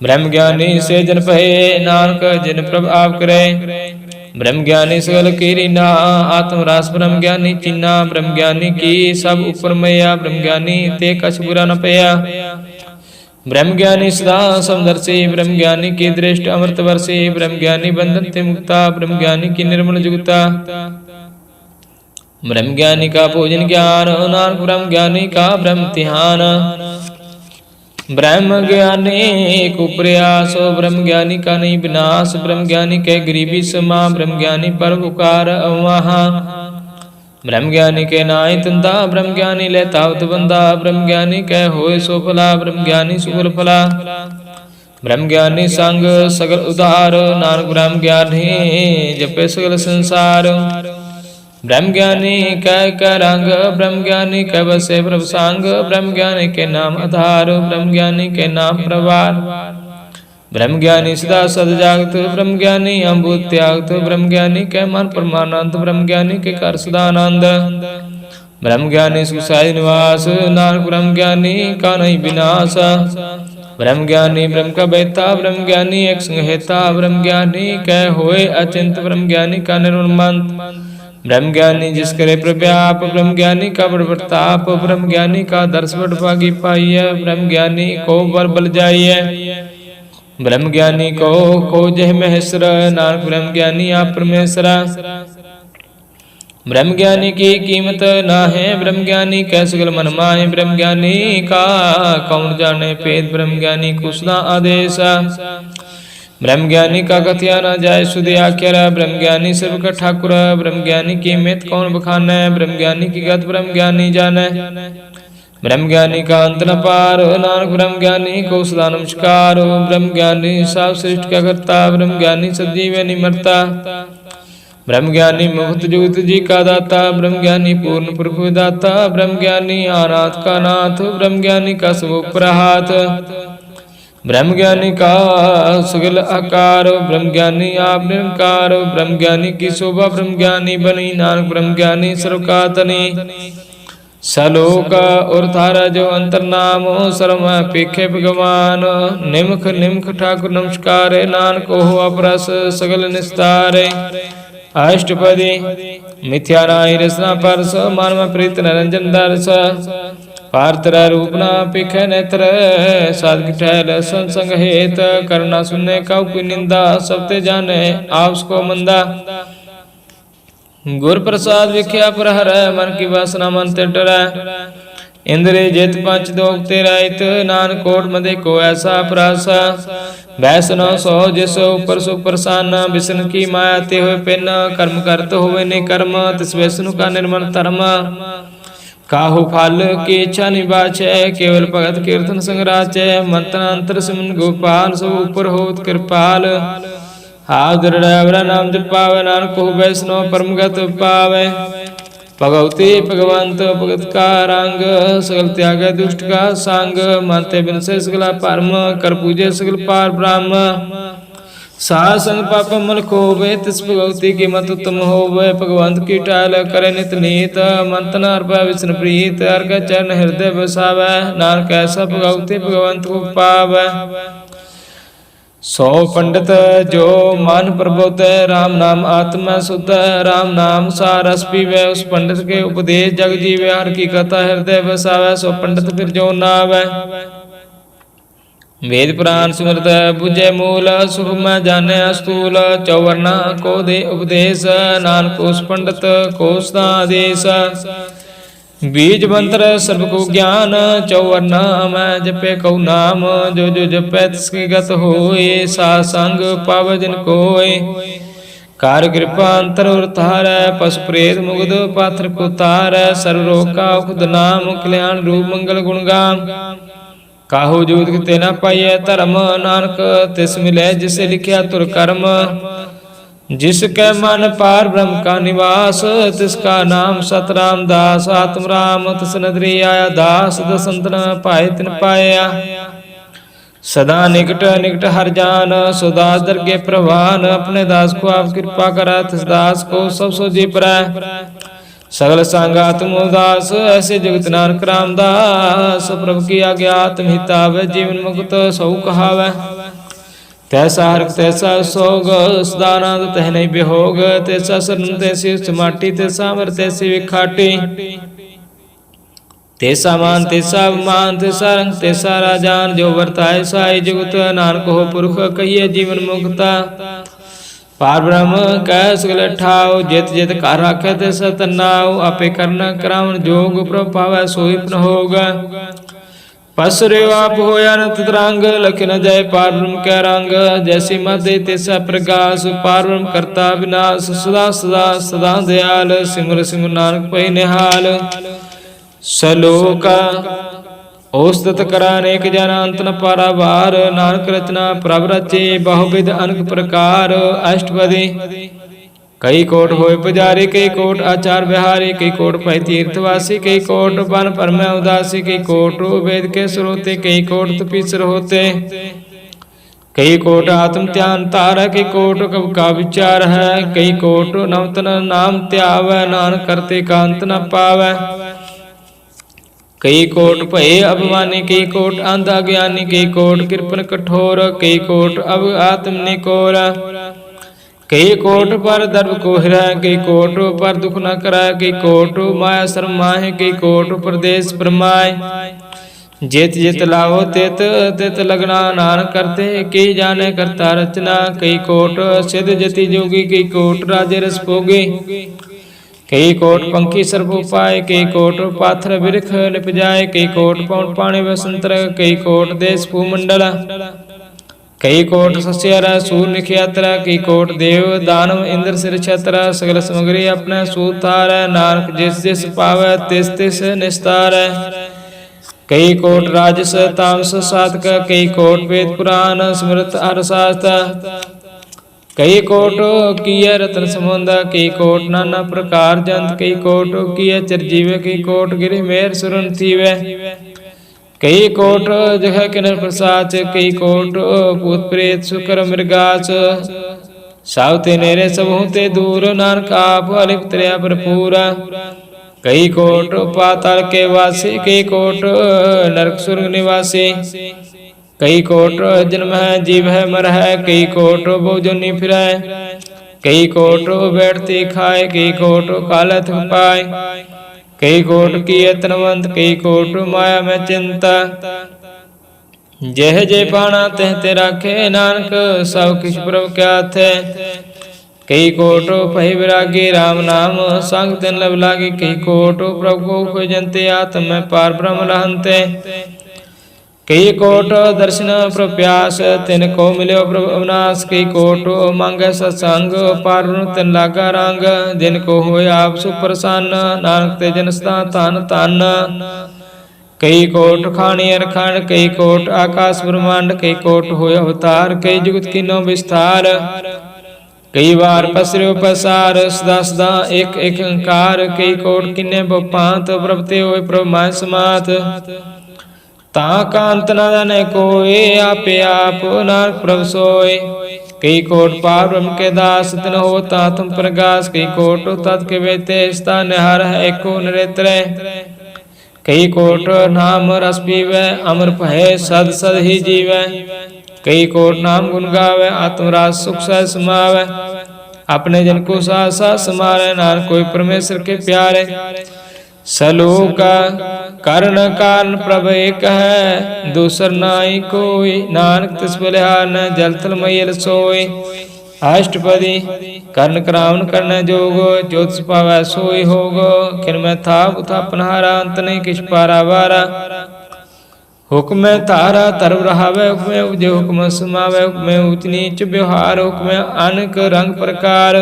ब्रह्म ज्ञानी से जन पहे, नानक जिन प्रभ आप करे। ब्रह्म ज्ञानी सगल कीरी ना, आत्म रास ब्रह्म ज्ञानी चिन्ना। ब्रह्म ज्ञानी की सब ऊपर मैया, ब्रह्म ज्ञानी ते कछ बुरा न पया। ब्रह्म ज्ञानी सदा समदर्शी, ब्रह्म ज्ञानी की दृष्टि अमृत वर्षी। ब्रह्म ज्ञानी बंधन ते मुक्ता, ब्रह्म ज्ञानी की निर्मल जुगता। ब्रह्म ज्ञानी का भोजन ज्ञान, नानक ब्रह्म ज्ञानी का ब्रह्म ध्यान। ब्रह्म ज्ञानी को प्रयास, ब्रह्म ज्ञानी का नहीं विनाश। ब्रह्म ज्ञानी के गरीबी समा, ब्रह्म ज्ञानी पर पुकार अवहा। ब्रह्म ज्ञानी के नाई तंदा, ब्रह्म ज्ञानी लेता उत बंदा। ब्रह्म ज्ञानी के होए सो फला, ब्रह्म ज्ञानी सुफल फला। ब्रह्म ज्ञानी संग सगल उदार, नानक ब्रह्म ज्ञानी जपे सगल संसार। ब्रह्म ज्ञानी कह रंग, ब्रह्म ज्ञानी कह बसे प्रभु सांग। ब्रह्म ज्ञानी के नाम आधार, ब्रह्म ज्ञानी के नाम प्रवार। ब्रह्म ज्ञानी सदा सद जागत, ब्रह्म ज्ञानी अम्बुत त्यागत। ब्रह्म ज्ञानी के मन परमानंद, ब्रह्म ज्ञानी के कर सदानंद। ब्रह्म ज्ञानी सुसाई निवास, नानक ब्रह्म ज्ञानी का नहीं विनाश। ब्रह्म ज्ञानी ब्रह्म का बेता, ब्रह्म ज्ञानी एक संहेता। ब्रह्म ज्ञानी कह होए अचिंत, ब्रह्म ज्ञानी का निर्मल मंत्र। ब्रह्म ज्ञानी जिस करे प्रव्याप, ब्रह्म ज्ञानी का बड़ प्रताप। ब्रह्म ज्ञानी का दर्श बड़ भागी पाइय, ब्रह्म ज्ञानी को बर बल जाइय। ब्रह्म ज्ञानी को खोजह महेश्वर, नानक ब्रह्म ज्ञानी आप परमेश्वरा। ब्रह्म ज्ञानी की कीमत ना है, ब्रह्म ज्ञानी कै सगल मन माहे। ब्रह्म ज्ञानी का कौन जाने भेद, ब्रह्म ज्ञानी कुसना आदेश। ब्रह्म ज्ञानी का कथिया न जाय सुध आख्यर, ब्रह्म ज्ञानी सर्व का ठाकुर। ब्रह्म ज्ञानी की मित कौन बखाने, ब्रह्म ज्ञानी की गत ब्रह्म ज्ञानी जाने। ब्रह्म ज्ञानी का अंत न पार, नानक ब्रह्म ज्ञानी को सदा नमस्कार। ब्रह्म ज्ञानी सब सृष्टि का करता, ब्रह्म ज्ञानी सजीव नहीं मरता। ब्रह्म ज्ञानी मुक्त जुगत जी का दाता, ब्रह्म ज्ञानी पूर्ण प्रभु दाता। ब्रह्म ज्ञानी अनाथ का नाथ, ब्रह्म ज्ञानी का सब ऊपर हाथ। ब्रह्म ज्ञानी का सगल आकार, ब्रह्म ज्ञानी आप निरंकार। ब्रह्म ज्ञानी की शोभा ब्रह्म ज्ञानी बनी, नानक ब्रह्म ज्ञानी सर्व का तनी। सलोक और थारा जो अंतर नाम, सर्व पेखे भगवान। निमख निमख ठाकुर नमस्कार, नानक हो अपरस सगल निस्तार। अष्टपदी मिथ्या नाई रसना परस, मानव प्रीत निरंजन दर्श। पार्तर रूपना पिख नेत्र, साधक ठहर संसंग हेत। करना सुनने का कोई निंदा, सबते जाने आपको मंदा। गुर प्रसाद विख्या पर हर, मन की वासना मन ते डरै। इंद्रिय जित पंच दोग तेरा हित, नानक कोट मदे को ऐसा प्रासा। वैसनो सो जिस ऊपर सो प्रसन्न, विष्णु की माया ते हुए पिन। कर्म करत हुए ने कर्म, तिस विष्णु का निर्मल धर्म। काहु फल की इच्छा निबाचे, केवल भगत कीर्तन संगराचे। मंत्रांतर सिमन गोपाल, सब ऊपर होत कृपाल। हाथ दृढ़ नाम जपावे, नानक को वैष्णव परमगत पावे। भगवती भगवंत भगत का रंग, सगल त्याग दुष्ट का संग। मानते बिन से सगला परम, कर पूजे सगल पार ब्रह्म। सासंग पाप मल खोवे, तिस भगवती की मत उत्तम होवे। भगवंत की टाल करे नित नीत, मंतना अर्पा विष्णु प्रीत। अर्घ चरण हृदय बसावे, नानक ऐसा भगवती भगवंत को पावे। सो पंडित जो मन प्रबोध, राम नाम आत्मा शुद्ध। राम नाम सारस पीवे, उस पंडित के उपदेश जग जीवे। हर की कथा हृदय बसावे, सो पंडित फिर जो नावे। वेद पुराण सुमृत बुझे मूल, सुख में जाने स्थूल। चौवर्णा को दे उपदेश, नानक उस पंडित को आदेश। बीज मंत्र सर्व को ज्ञान, चौवर्णा में जपे कौ नाम। जो जो जपे तिसके गत होए, सासंग पाव जिन कोय। कार कृपा अंतर और तार, पशु प्रेत मुग्ध पात्र को तार। सर्व रोग का खुद नाम, कल्याण रूप मंगल गुणगान। काहू जूत ते न पाइय धर्म, नानक तिस मिले जिसे लिखिया तुर कर्म। जिसके मन पार ब्रह्म का निवास, तिसका नाम सतराम दास। आत्म राम तिस नदरी आया दास, दसंतन पाए तिन पाया। सदा निकट निकट हर जान, सुदास दरगे प्रवान। अपने दास को आप कृपा करा, तिस दास को सब सो जी परै। सगल सांगा तुम उदास, ऐसे जगत नानक रामदास। प्रभु की आज्ञा आत्म हितावै, जीवन मुक्त सौ कहावै। तैसा हरक तैसा सोग, सदानंद तह नहीं बेहोग। तैसा शरण तैसी माटी, तैसा अमर तैसी विखाटी। तैसा मान तैसा अभिमान, तैसा रंग तैसा राजान। जो वर्ताए साई जुगत, नानक हो पुरख कहिए जीवन मुक्ता। पार ब्रह्म कह सगल ठाव, जित जित कार राखे तैसा तन्नाव। आपे करना करावन जोग, प्रभ पावै सोई पुन होग। पसरे आप होया न ततरंग, लख न जाय पार ब्रह्म कै रंग। जैसी मध्य तैसा प्रकाश, पार ब्रह्म करता विनाश। सदा सदा सदा दयाल, सिमर सिमर नानक पै निहाल। सलोक औसत करा अनेक जन, अंत न पारावार। नानक रचना प्रभ रचे, बहुविध अनक प्रकार। अष्टपदी कई कोट होए पुजारी, कई कोट आचार बिहारी। कई कोट पै तीर्थवासी, कई कोट बन परमै उदासी। कई कोट वेद के स्रोते, कई कोट तपीसर होते। कई कोट आत्म ध्यान तार, कई कोट कब का विचार है। कई कोट नवतन नाम त्यावै, नानक करते कांत न पावै। कई कोट भय अभिमानी, कई कोट अंध अज्ञानी। कई कोट कृपन कठोर, कई कोट अब आत्म निकोर। कई कोट पर दर्भ को हिरै, कई कोट पर दुख न करै। कई कोट माया शर्म माहे, कई कोट प्रदेश परमाय। जित जित लावो तित तित लगना, नानक करते की जाने करता रचना। कई कोट सिद्ध जति जोगी, कई कोट राजे रस भोगी। कई कोट पंखी सर्प उपाय, कई कोट पाथर बिरख निप जाए। कई कोट पौन पाणी वसंतर, कई कोट देश भूमंडल। कई कोट सस्यर सूर निखयात्र, कई कोट देव दानव इंद्र सिर छत्र। सगल समग्री अपने सूतार, नानक जिस जिस पावै तिस तिस निस्तार। कई कोट राजस तामस साधक, कई कोट वेद पुराण स्मृत अरशास्त्र। कई कोट किए रत्न समुंद, कई कोट नाना प्रकार जंत। कई कोट किए चिरजीवे, कई कोट गिरि मेर सुरन थीवे। कई कोट जह किन्नर प्रसाच, कई कोट भूत प्रेत शुकर मृगाच। सावते नेरे सब होते दूर, नानक आप अलिप त्रिया भरपूर। कई कोट पाताल के वासी, कई कोट नरक सुरग निवासी। कई कोट जन्म है जीव है मर है, कई कोट बहुजनी फिरै। कई कोट बैठती खाए, कई कोट काल थक पाए। कई कोट किए तनवंत, कई कोट माया में चिंता। जह जे पाना तह ते राखे, नानक सब किछ प्रभ क्या थे। कई कोट पहि विरागी, राम नाम संग तिन लब लागी। कई कोट प्रभु को खोजंते, आत्म में पार ब्रह्म लहंते। कई कोट दर्शन प्रप्यास, तिन को मिलो प्रभु अविनाश। कई कोट मांगे सत्संग, पार तिन लागा रंग। जिन को होए आप सुप्रसन्न, नानक ते जन सदा धन धन। कई कोट खानी अरखंड, कई कोट आकाश ब्रह्मांड। कई कोट होए अवतार, कई जुगत कीनो विस्तार। कई बार पसरो पसार, सदा सदा एक एक अंकार। कई कोट किन्ने बपांत, प्रभते होए प्रभु माय समात। ता कांत न जाने कोय, आपे आप नानक प्रभु सोय। कई कोट पार ब्रह्म के दास, तिन होता तुम प्रगास। कई कोट तत् के बेते, स्था निहार है एको नरेत्र। कई कोट नाम रस पीवै, अमर भय सद सद ही जीवै। कई कोट नाम गुण गावै, आत्मराज सुख सह समावै। अपने जन को सा सा समारै, नानक कोई परमेश्वर के प्यारे। सलोक करण कारण प्रभ एक है, दूसर नाई कोई। नानक तिस बलिहार न जल थल मैल सोय। अष्टपदी कर्ण करावन कर्ण जोग, ज्योतिष पावै सोई होग। किन में था उथापन हारा, अंत नहीं किछ पारा वारा। हुक्म तारा तरव रहावै, हुक्म उपजे हुक्म समावै। हुक्म ऊंच नीच व्यवहार, हुक्म अनक रंग प्रकार।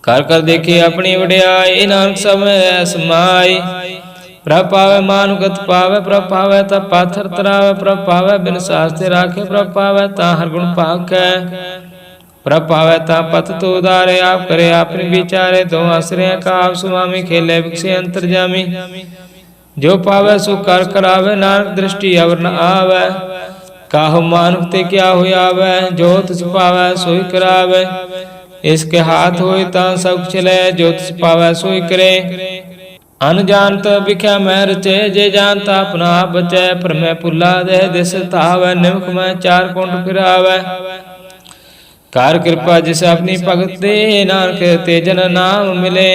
कर कर देखे अपनी वड्याई, नानक सब में समाई। प्रभ पावै मानुगत पावै, प्रभ पावै ता पाथर तरावै, प्रभ पावै बिन सास्ते राखे, प्रभ पावै ता हर गुण पाखै। प्रभ पावै ता पथ तो उदारे, आप करे आपने विचारे, दो आश्रय का आप सुवामी, खेले विकसे अंतर्जामी। जो पावै सो कर करावै, नानक दृष्टि अवर न आवै। काहु मानुख ते क्या हो आवै, जो तिस पावै सोई करावै। इसके हाथ होए ता सब चले, जो तिस पावै सोई करे। अनजानत बिख्या मैं रचे, जे जानता अपना आप बचै। पर मैं पुला दे दिस तावै, निमक मैं चार कुंड फिरावै। कार कृपा जिस अपनी भगत दे, नानक तेजन नाम मिले।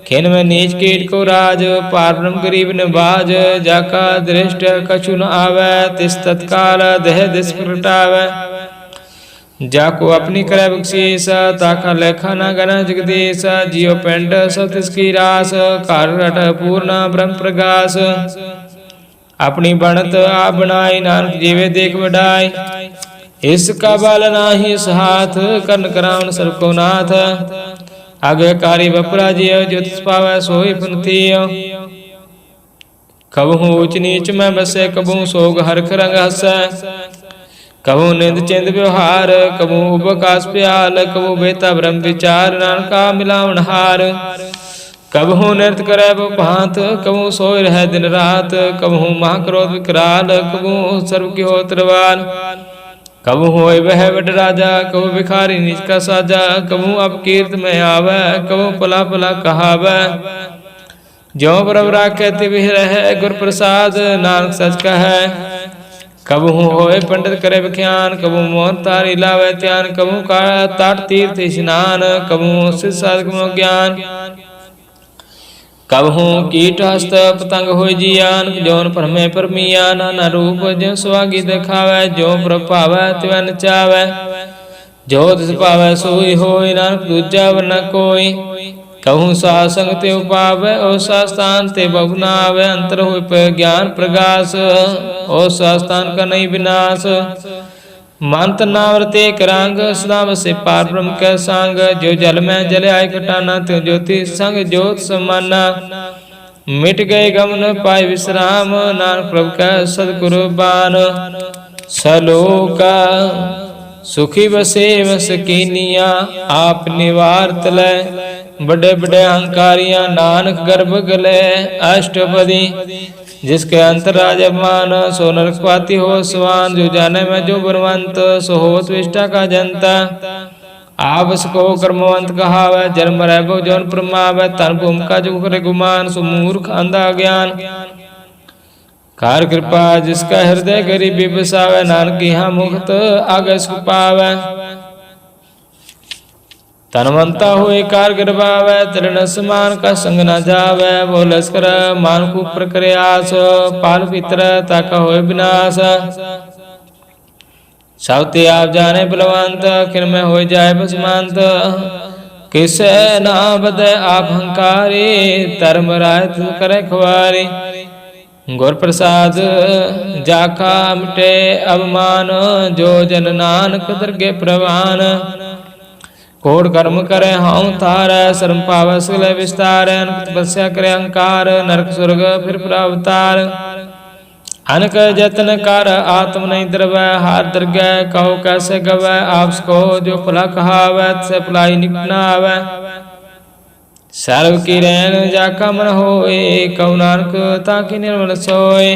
खिन में नीच कीट को राज, पार ब्रह्म गरीब निबाज। जाका दृष्ट कछु न आवै, तिस तत्काल देह दिस प्रगटावै। जाको अपनी करे बख्शीस, ताका लेखा न गण जगदीश। जियो पिंड सब तिसकी रास, कार रट पूर्ण ब्रह्म प्रगास। अपनी बनत आप बनाई, नानक जीवे देख बढ़ाई। इसका बल नाही इस हाथ, कर्ण करावन सब को नाथ। आज्ञाकारी बपरा जियो, जो तिस पावै सोई पुनती। कबहू ऊच नीच में बसे, कबहू सोग हरख रंग हसै। कबू निंद चिंद व्यवहार, कबू उपकाश प्याल। कबू बेता ब्रह्म विचार, नानका मिलावन हार। कबहू नृत्य करे वो भांत, कबू सोय रह दिन रात। कबहू महाक्रोध विकराल, कबू सर्व की हो तरवाल। कबू होय वह वड राजा, कबू भिखारी नीच का साजा। कबू अपकीर्त में आवे, कबू पला पला कहावै। जो प्रभ राखे तिवि रहे, गुर प्रसाद नानक सच कहे। कबहू होए पंडित करे विख्यान, कबू मोहन तारी लावे ध्यान। कबू का ताट तीर्थ स्नान, कबू सिद्ध साधक मोह ज्ञान। कबहू कीट हस्त पतंग होय जियान, जौन परमे परमिया। नाना रूप जो सुहागी दिखावे, जो प्रभ पावै तिवै नचावै। जो तिस पावै सोई होय, नानक दूजा वर न कोई। कहूँ साध संग ते पावै, ओ सास्थान ते बहु न आवे। अंतर होय ज्ञान प्रकाश, ओ सास्थान का नहीं विनाश। मंत नावरते करांग, सदा बसे पार ब्रह्म कै सांग। जो जल में जल आय घटाना, त्यों ज्योति संग ज्योत समाना। मिट गए गमन पाए विश्राम, नानक प्रभु कै सदगुरु बान। सलोका सुखी बसे बस कीनिया, आप निवार तलै। बड़े बड़े अहंकारियां, नानक गर्भ गले अष्टपदी। जिसके अंतर राज अभिमान, सो नरक पाती हो स्वान। जो जाने में जो बलवंत, सो होत विष्ठा का जनता। आपस को कर्मवंत कहावै, जन्म रह जौन प्रमावै। तन भूमिका जो करे गुमान, सो मूर्ख अंधा ज्ञान। कार कृपा जिसका हृदय गरीबी बसावै, नानक यहाँ मुक्त आगे सुख पावै। तनवंता हुए कार गर्भावै, तरण समान का संग न जावै। वो लश्कर मान को ऊपर करे आस, पाल पितर ताका होए विनाश। सबते आप जाने बलवंत, खिन में हो जाए बसमंत। किसे ना बदे आप हंकारी, धर्म राय करे खुआरी। गुर प्रसाद जाका मिटे अवमान, जो जन नानक दरगे प्रवान। कोट कर्म करे हाउ तारै, शर्म पावै सगले विस्तार। अनक तपस्या करे अहंकार, नरक स्वर्ग फिर प्रावतार। अनक जतन कर आत्म नहीं द्रवै, हाथ दरगै कहो कैसे गवै। आपस को जो भला कहावै, से भलाई निकट न आवै। सर्व की रैन जाका मन होए, कहु नानक ताकि निर्मल सोए।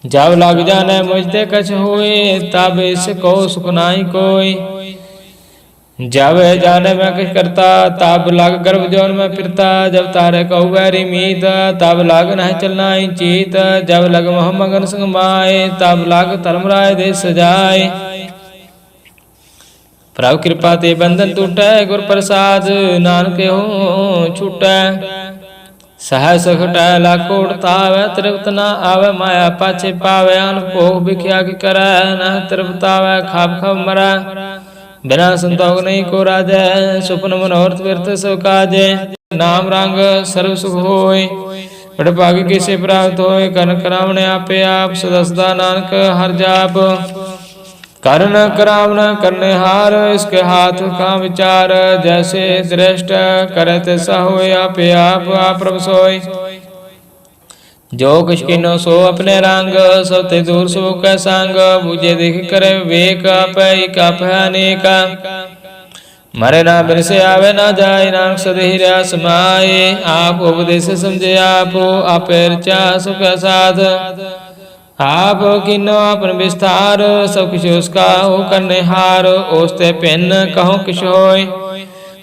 जब लग जाने मुझते कछ होए, तब इसको सुख नाई कोई। जब जाने में कुछ करता, तब लाग गर्भ जौन में फिरता। जब तारे कहु बैरी मीत, तब लाग नहीं चलना ही चीत। जब लग मोह मगन संग माए, तब लाग धर्मराय दे सजाए। प्रभु कृपा ते बंधन टूटै, गुर प्रसाद नानक हो छूटै। सहस घटै लाखो उड़तावै, तृप्त न आवे माया पाछे पावै। अनभोग भिख्या की करै, न तृप्तावै खाब खाब मरै। बिना संतोष नहीं को राजै, सुपन मनोरथ व्यर्थ सब काजै। नाम रंग सर्व सुख होय, बड़ भाग्य किसे प्राप्त होय। कर्ण करावण आपे आप, सदा सदा नानक हर जाप। कर्ण करावण करने हार, इसके हाथ का विचार। जैसे दृष्ट करे तैसा होय, आपे आप प्रभ सोय। जो कुछ किनो सो अपने रंग, सब ते दूर सो कै संग। बूझे देख करे विवेक, आपै आप है अनेका। मरे ना बिन से आवे ना जाए, नानक सदेहि रहा समाए। आप उपदेश समझे आप रचा सुख साध। आप किनो आपन विस्तार, सब किछ उसका हो करने हार। ओसते भिन्न कहो किछ होय,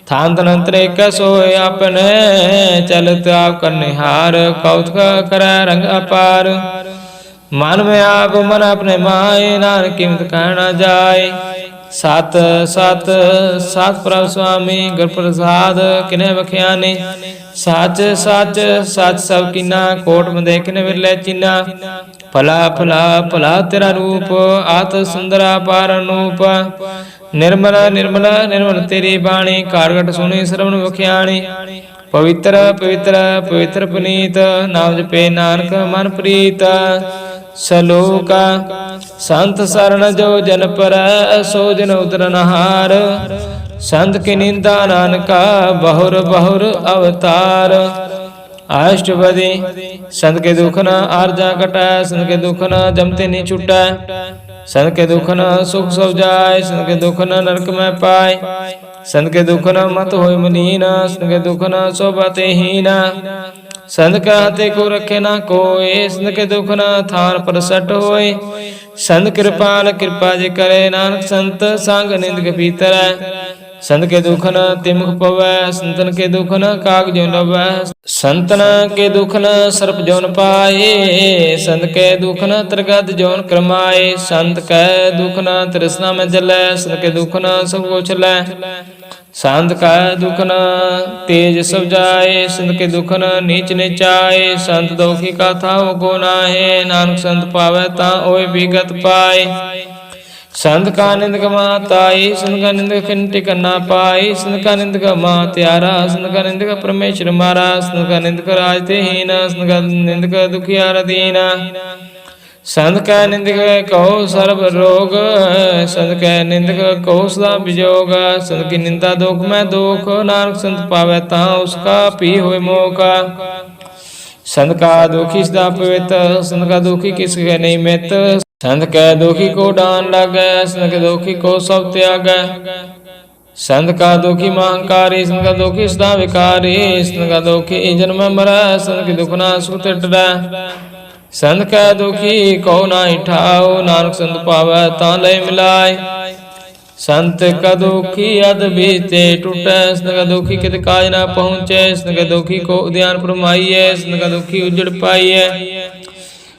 थान तनंतर एक सोय। अपने चलत आप करने हार, कौतुक करे रंग अपार। मन में आप मन अपने माए, नानक कीमत कहना जाए। सत सत सत प्रभ स्वामी गुर प्रसाद, किने बख्याने। सच सच सच सब कीना, कोट मदे किने विरले चीना। भला भला भला तेरा रूप, आत सुंदरा पार अनूप। निर्मल निर्मल निर्मल तेरी बाणी, कारगट सुनी श्रवण बख्याणी। पवित्र पवित्र पवित्र पुनीत, नाम जपे नानक मन प्रीत। सलोक संत शरण जो जन पर, सो जन उतरनहार। संत की निंदा नानका, बहुर बहुर अवतार। अष्टपदी संत के दुख न आरजा कटै, संत के दुख न जमते नहीं छुटै। संत के दुख न सुख सब जाय, संत के दुख न नरक में पाए। संत के दुख न मत होय मलीन, संत के दुख न सोबते हीना। संत का हाथे को रखे ना कोय, संत के दुख न थान पर सट होय। संत कृपाल कृपा जे करे, नानक संत संग निंदक भीतर। संत के दुख न तिमुख पवै, संतन के दुख न काग जो लवै। संतन के दुख न सर्प जौन पाए, संत के दुख न त्रिगत जौन क्रमाए। संत के दुख न तृष्णा में जलै, संत के दुख न सब कुछ लै। संत का दुख न तेज सब जाए, संत के दुख न नीच नीचाए। संत दोखी का था वो को नाहे, नानक संत पावे ता ओए विगत पाए। संत का निंदक माताई, संत का निंदक खंटिक ना पाई। संत का निंदक मां त्यारा, संत का निंदक परमेश्वर मारा। संत का निंदक राज ते हीना, संत का निंदक दुखियार दीना। संत कै निंदक कहो सर्व रोग, संत कै निंदक कहो सदा विजोग। संत की निंदा दोख में दोख, नानक संत पावे ता उसका पी होय मोका। संत का दुखी सदा पवित्र, संत का दुखी किसके नहीं मित। संत कै दुखी को डान लागे, संत के दुखी को सब त्यागे। संत का दुखी महंकारी, संत का दुखी सदा विकारी। संत का दुखी जन्म मरै, संत के दुख ना सुख डरै। संत कै दुखी को नाहि ठाओ, नानक संत पावै ता लय मिलाय। संत का दुखी अध बीते टूटै, संत का दुखी कित काज ना पहुँचे। संत का दुखी को उद्यान फरमाइए, संत का दुखी उजड़ पाइए।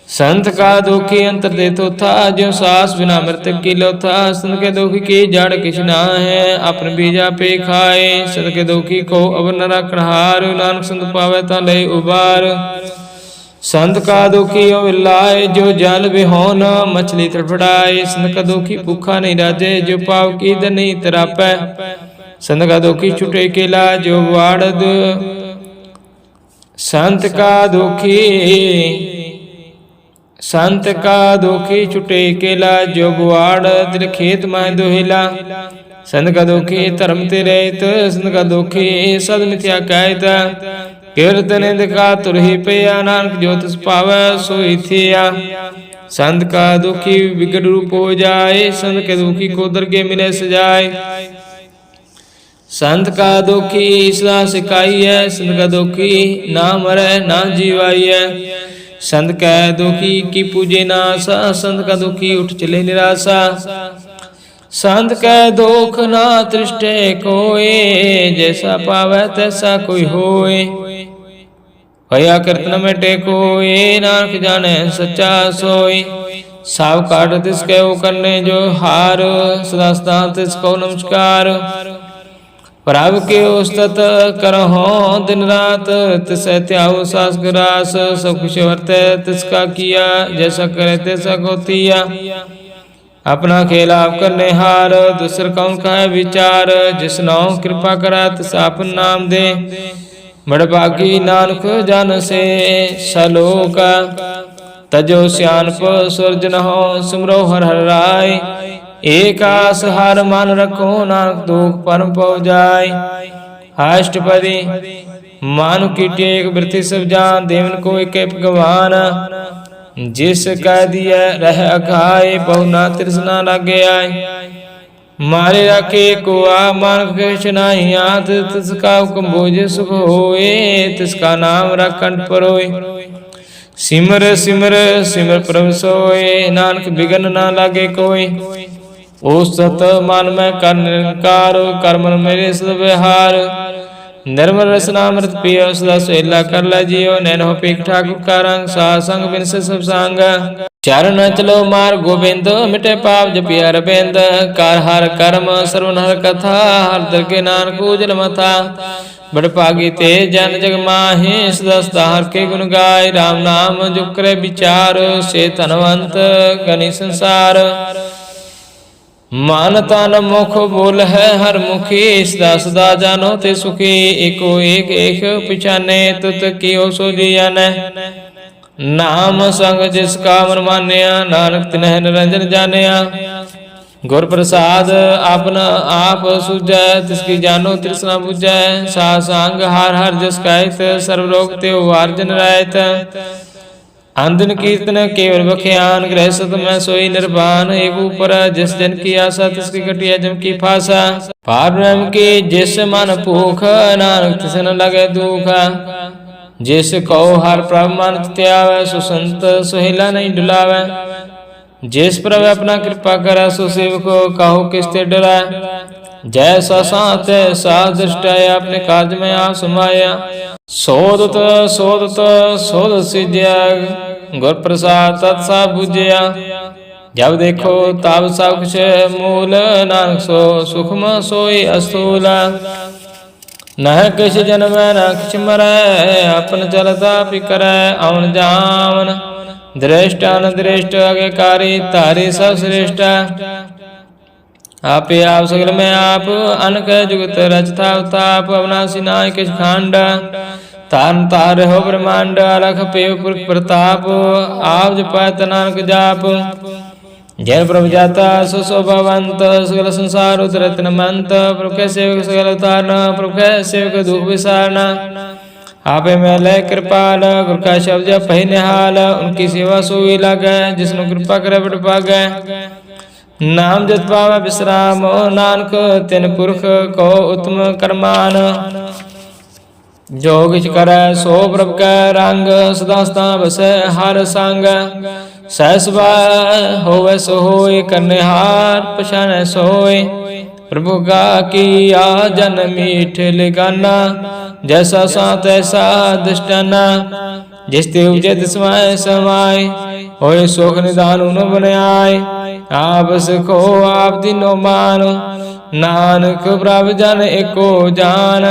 संत का दुखी अंतर देतो था, जो सास बिना मृतक की लोथा। संत के दुखी की जड़ किछ ना है, अपन बीजा पे खाए। संत के दुखी को अब न रखनहार, नानक संत पावै ता लय उबार। संत का दुखी लाए, जो जल बिहोन मछली तड़फड़ाए। संत का दुखी भूखा नहीं राजे, जो पाव की दर नहीं तरापै। संत का दुखी छुटे केला, जो वाड़द। संत का दुखी छुटे केला, जो बुआड़ दिल खेत माय दोहिला। संत का दुखी धर्म ते रहित, संत का दुखी सद मिथ्या कहत। कीर्तन का तुरही पिया, नानक जो तिस पावै सोई थिया। संत का दुखी विकट रूप हो जाए, संत के दुखी को दरगे मिले सजाए। संत का दुखी सदा सिखाई है, संत का दुखी ना मरे ना जीवाई है। संत का दुखी की पूजे नासा, संत का दुखी उठ चले निराशा। संत का दुख ना तृष्टे कोय, जैसा पावै तैसा कोई होय। भया कीर्तन में टेको, ये नानक जाने सच्चा सोई। साव काट तिसके वो करने जो हार, सदा सदा तिसको नमस्कार। प्रभु के उस्तत करहो दिन रात, तिसे त्यागो सास ग्रास। सब कुछ वर्ते तिसका किया, जैसा करे तैसा गोतिया। अपना खेल आप करने हार, दूसर कौन का है विचार। जिसनो कृपा करा तिस आपन नाम दे, बड़भागी नानक जन से सलोक। तजो सियानप सुरज न हो, सिमरो हर हर राय। एक आस हार मान रखो, नानक दुख परम पौ जाय। अष्टपदी मानु की टेक वृथि सब जान, देवन को एक भगवान। जिस कह दिया रह अघाए, बहु ना तृष्णा लागे आए। मारे राखे को आ मान कृष नाही आत, तिसका हुक्म बोझ सुख होए, तिसका नाम रखंड परोए। सिमर सिमर सिमर प्रभ सोए, नानक बिगन ना लागे कोई। ओ सत मान में कर निरंकार, कर्मन मेरे सद व्यवहार। निर्मल रसनामृत पियो सदा सुहेला, कर ला जियो नैनो पीक ठाकुर का रंग। सा संग बिन से सब सांग, चरण चलो मार गोविंद, मिटे पाप जपिया रविंद। कार हर कर्म सर्वन हर कथा, हर दर के नानक उजल मथा। बड़ पागी ते जन जग माहि, सदा सदा हर के गुण गाय। राम नाम जो करे विचार, से धनवंत गनि संसार। मान तन मुख बोल है हर मुखी, सदा सदा जानो ते सुखी। एको एक एक पिछाने, तुत कियो सो जी जाने। नाम संग जिसका मन मान्या, नानक तिन्ह निरंजन जानिया। गुर प्रसाद आपन आप सुझै, तिसकी जानो तृष्णा बुझै। सा संग हर हर जस कहत, सर्व लोक ते वार्जन रहत। आंदन कीर्तन केवल बख्यान, ग्रह सत में सोई निर्वाण। एक ऊपर जिस जन की आशा, तिसकी कटिया जम की फासा। पार ब्रह्म की जिस मन भूख, नानक तिस न लगे दुख। जिस कहो हर प्रभ मन त्यावे, सुसंत सुहेला नहीं डुलावे। जिस प्रभ अपना कृपा करे, सो सेवको कहो किसते डरा। जैसा साथ सा दृष्टा, अपने कार्य में आप समाया। सोदत सोदत सोद सिजया, गुर प्रसाद तत्सा बुझया। जब देखो तब सब कुछ मूल, नानक सो सुखम सोई अस्तूल। नह किछ जन्म न किछ मरै, अपन चलता पिकरै अवन जावन। दृष्ट अनदृष्ट आज्ञाकारी, तारे सब श्रेष्ठ। आपे आप सगल में आप, अनक जुगत रचता ताप। अविनाशी नाय किछ खांड, तारन तार हो ब्रह्मांड। अलख पेव पुरख प्रताप, आप जपत नानक जाप। जैन प्रभु जाता सो शोभावंत, सगल संसार उतरत मंत। प्रभु के सेवक सगल उतारना, प्रभु के सेवक दुख विसारना। आपे मैले कृपाल, गुर का शब्द जपहि निहाल। उनकी सेवा सोई लागे, जिसनु कृपा करे बड़ पागे। नाम जत पावे विश्राम, नानक तिन पुरख को उत्तम करमान। जो किछ करे सो प्रभ कै रंग, सदा सदा बसै हर संग। सहस होवे सो होय, करनेहार पछानै सोय। प्रभु का किया जन मीठ लिगाना, जैसा सा तैसा दृष्टाना। जिस ते उपजे तिसमाय समाय, होय सोख निदान उन बनाय। आप सखो आप दिनो मान, नानक प्रभ जन एको जान।